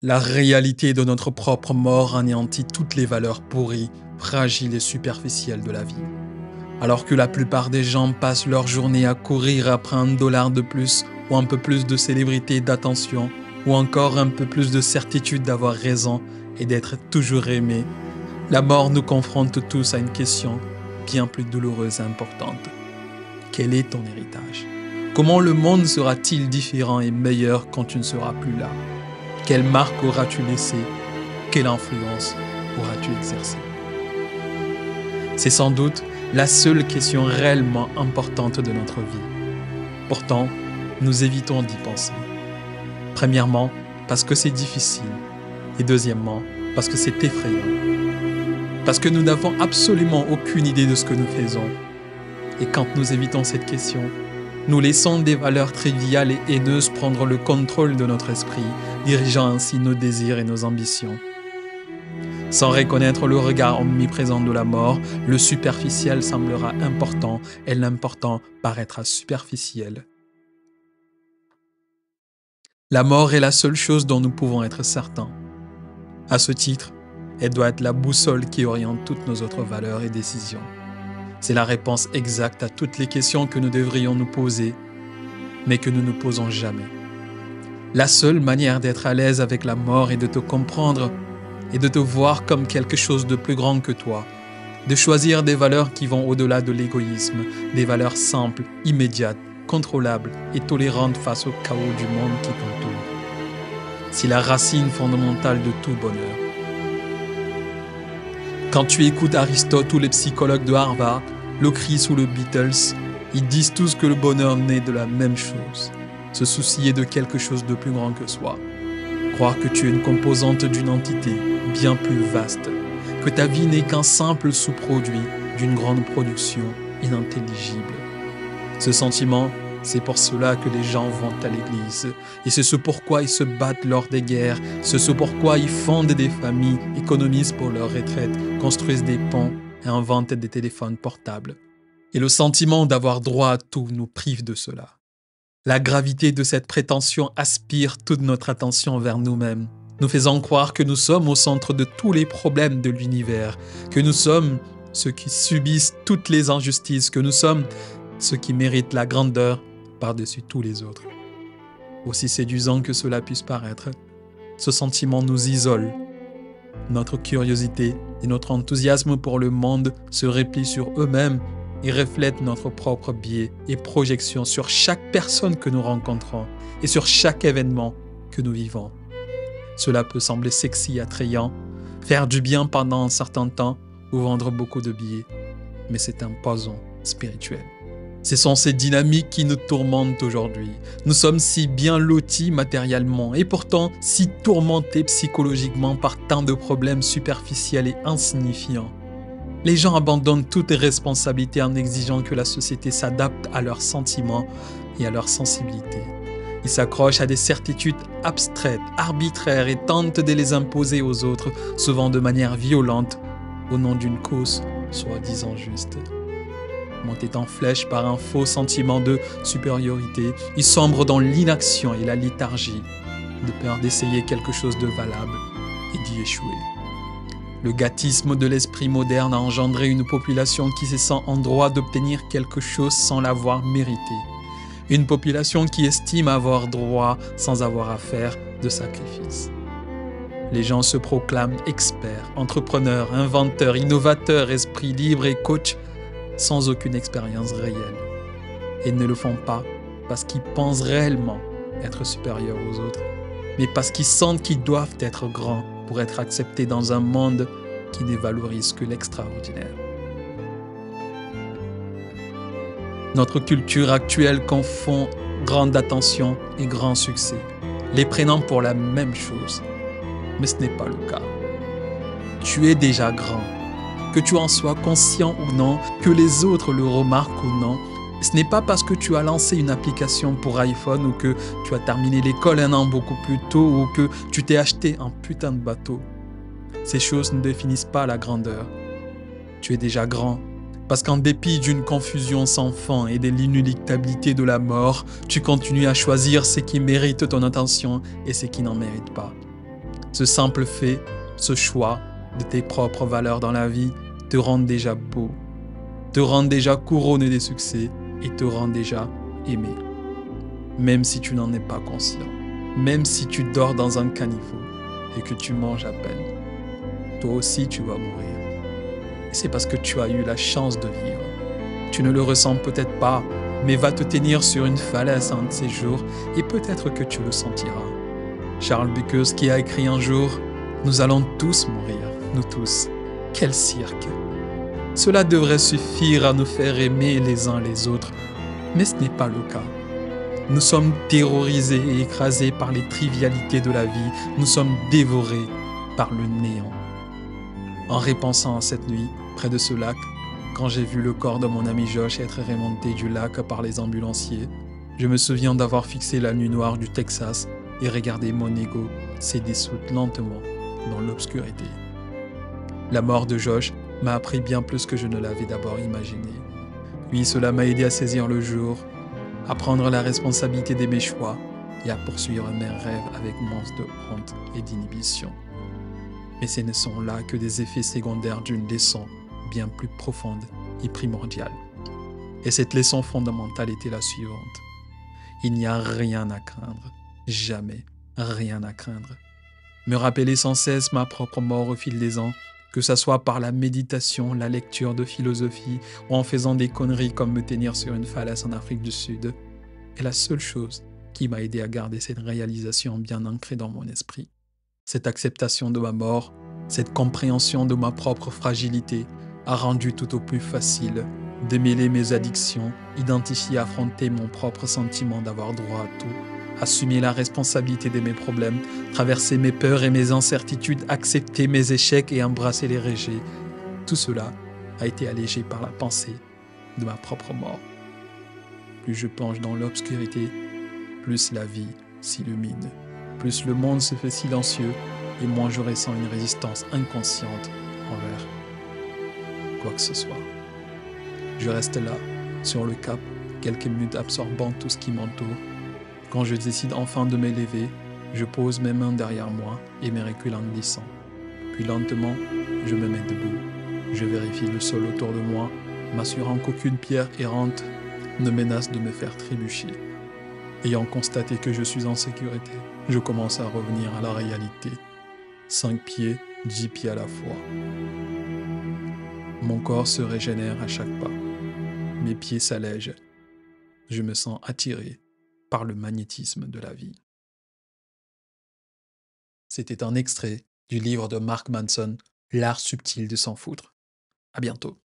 La réalité de notre propre mort anéantit toutes les valeurs pourries, fragiles et superficielles de la vie. Alors que la plupart des gens passent leur journée à courir après $1 de plus ou un peu plus de célébrité et d'attention, ou encore un peu plus de certitude d'avoir raison et d'être toujours aimé, la mort nous confronte tous à une question bien plus douloureuse et importante. Quel est ton héritage? Comment le monde sera-t-il différent et meilleur quand tu ne seras plus là? Quelle marque auras-tu laissée? Quelle influence auras-tu exercée? C'est sans doute la seule question réellement importante de notre vie. Pourtant, nous évitons d'y penser. Premièrement, parce que c'est difficile. Et deuxièmement, parce que c'est effrayant. Parce que nous n'avons absolument aucune idée de ce que nous faisons. Et quand nous évitons cette question, nous laissons des valeurs triviales et haineuses prendre le contrôle de notre esprit, dirigeant ainsi nos désirs et nos ambitions. Sans reconnaître le regard omniprésent de la mort, le superficiel semblera important et l'important paraîtra superficiel. La mort est la seule chose dont nous pouvons être certains. À ce titre, elle doit être la boussole qui oriente toutes nos autres valeurs et décisions. C'est la réponse exacte à toutes les questions que nous devrions nous poser, mais que nous ne posons jamais. La seule manière d'être à l'aise avec la mort et de te comprendre et de te voir comme quelque chose de plus grand que toi, de choisir des valeurs qui vont au-delà de l'égoïsme, des valeurs simples, immédiates, contrôlables et tolérantes face au chaos du monde qui t'entoure. C'est la racine fondamentale de tout bonheur. Quand tu écoutes Aristote ou les psychologues de Harvard, Lucrèce ou les Beatles, ils disent tous que le bonheur naît de la même chose, se soucier de quelque chose de plus grand que soi. Croire que tu es une composante d'une entité bien plus vaste, que ta vie n'est qu'un simple sous-produit d'une grande production inintelligible. Ce sentiment, c'est pour cela que les gens vont à l'église, et c'est ce pourquoi ils se battent lors des guerres, c'est ce pourquoi ils fondent des familles, économisent pour leur retraite, construisent des ponts et inventent des téléphones portables. Et le sentiment d'avoir droit à tout nous prive de cela. La gravité de cette prétention aspire toute notre attention vers nous-mêmes, nous faisant croire que nous sommes au centre de tous les problèmes de l'univers, que nous sommes ceux qui subissent toutes les injustices, que nous sommes ceux qui méritent la grandeur par-dessus tous les autres. Aussi séduisant que cela puisse paraître, ce sentiment nous isole. Notre curiosité et notre enthousiasme pour le monde se replient sur eux-mêmes et reflètent notre propre biais et projection sur chaque personne que nous rencontrons et sur chaque événement que nous vivons. Cela peut sembler sexy, attrayant, faire du bien pendant un certain temps ou vendre beaucoup de billets, mais c'est un poison spirituel. Ce sont ces dynamiques qui nous tourmentent aujourd'hui. Nous sommes si bien lotis matériellement et pourtant si tourmentés psychologiquement par tant de problèmes superficiels et insignifiants. Les gens abandonnent toute responsabilité en exigeant que la société s'adapte à leurs sentiments et à leur sensibilité. Ils s'accrochent à des certitudes abstraites, arbitraires et tentent de les imposer aux autres, souvent de manière violente, au nom d'une cause soi-disant juste. Montés en flèche par un faux sentiment de supériorité, ils sombrent dans l'inaction et la léthargie, de peur d'essayer quelque chose de valable et d'y échouer. Le gâtisme de l'esprit moderne a engendré une population qui se sent en droit d'obtenir quelque chose sans l'avoir mérité. Une population qui estime avoir droit sans avoir à faire de sacrifice. Les gens se proclament experts, entrepreneurs, inventeurs, innovateurs, esprits libres et coachs sans aucune expérience réelle. Et ne le font pas parce qu'ils pensent réellement être supérieurs aux autres, mais parce qu'ils sentent qu'ils doivent être grands pour être acceptés dans un monde qui ne valorise que l'extraordinaire. Notre culture actuelle confond grande attention et grand succès, les prenant pour la même chose. Mais ce n'est pas le cas. Tu es déjà grand. Que tu en sois conscient ou non, que les autres le remarquent ou non, ce n'est pas parce que tu as lancé une application pour iPhone ou que tu as terminé l'école un an beaucoup plus tôt ou que tu t'es acheté un putain de bateau. Ces choses ne définissent pas la grandeur. Tu es déjà grand parce qu'en dépit d'une confusion sans fin et de l'inéluctabilité de la mort, tu continues à choisir ce qui mérite ton attention et ce qui n'en mérite pas. Ce simple fait, ce choix de tes propres valeurs dans la vie te rend déjà beau, te rend déjà couronné des succès et te rend déjà aimé. Même si tu n'en es pas conscient, même si tu dors dans un caniveau et que tu manges à peine, toi aussi tu vas mourir. Et c'est parce que tu as eu la chance de vivre. Tu ne le ressens peut-être pas, mais va te tenir sur une falaise un de ces jours et peut-être que tu le sentiras. Charles Bukowski a écrit un jour « Nous allons tous mourir, nous tous. Quel cirque !» Cela devrait suffire à nous faire aimer les uns les autres, mais ce n'est pas le cas. Nous sommes terrorisés et écrasés par les trivialités de la vie, nous sommes dévorés par le néant. En repensant à cette nuit, près de ce lac, quand j'ai vu le corps de mon ami Josh être remonté du lac par les ambulanciers, je me souviens d'avoir fixé la nuit noire du Texas et regardé mon ego se dissoudre lentement dans l'obscurité. La mort de Josh m'a appris bien plus que je ne l'avais d'abord imaginé. Oui, cela m'a aidé à saisir le jour, à prendre la responsabilité de mes choix et à poursuivre mes rêves avec moins de honte et d'inhibition. Mais ce ne sont là que des effets secondaires d'une leçon bien plus profonde et primordiale. Et cette leçon fondamentale était la suivante. Il n'y a rien à craindre, jamais rien à craindre. Me rappeler sans cesse ma propre mort au fil des ans, que ce soit par la méditation, la lecture de philosophie ou en faisant des conneries comme me tenir sur une falaise en Afrique du Sud, est la seule chose qui m'a aidé à garder cette réalisation bien ancrée dans mon esprit. Cette acceptation de ma mort, cette compréhension de ma propre fragilité a rendu tout au plus facile démêler mes addictions, identifier et affronter mon propre sentiment d'avoir droit à tout, assumer la responsabilité de mes problèmes, traverser mes peurs et mes incertitudes, accepter mes échecs et embrasser les rejets. Tout cela a été allégé par la pensée de ma propre mort. Plus je plonge dans l'obscurité, plus la vie s'illumine, plus le monde se fait silencieux et moins je ressens une résistance inconsciente envers quoi que ce soit. Je reste là, sur le cap, quelques minutes absorbant tout ce qui m'entoure. Quand je décide enfin de m'élever, je pose mes mains derrière moi et me recule en glissant. Puis lentement, je me mets debout. Je vérifie le sol autour de moi, m'assurant qu'aucune pierre errante ne menace de me faire trébucher. Ayant constaté que je suis en sécurité, je commence à revenir à la réalité. 5 pieds, 10 pieds à la fois. Mon corps se régénère à chaque pas. Mes pieds s'allègent. Je me sens attiré par le magnétisme de la vie. C'était un extrait du livre de Mark Manson, L'art subtil de s'en foutre. À bientôt.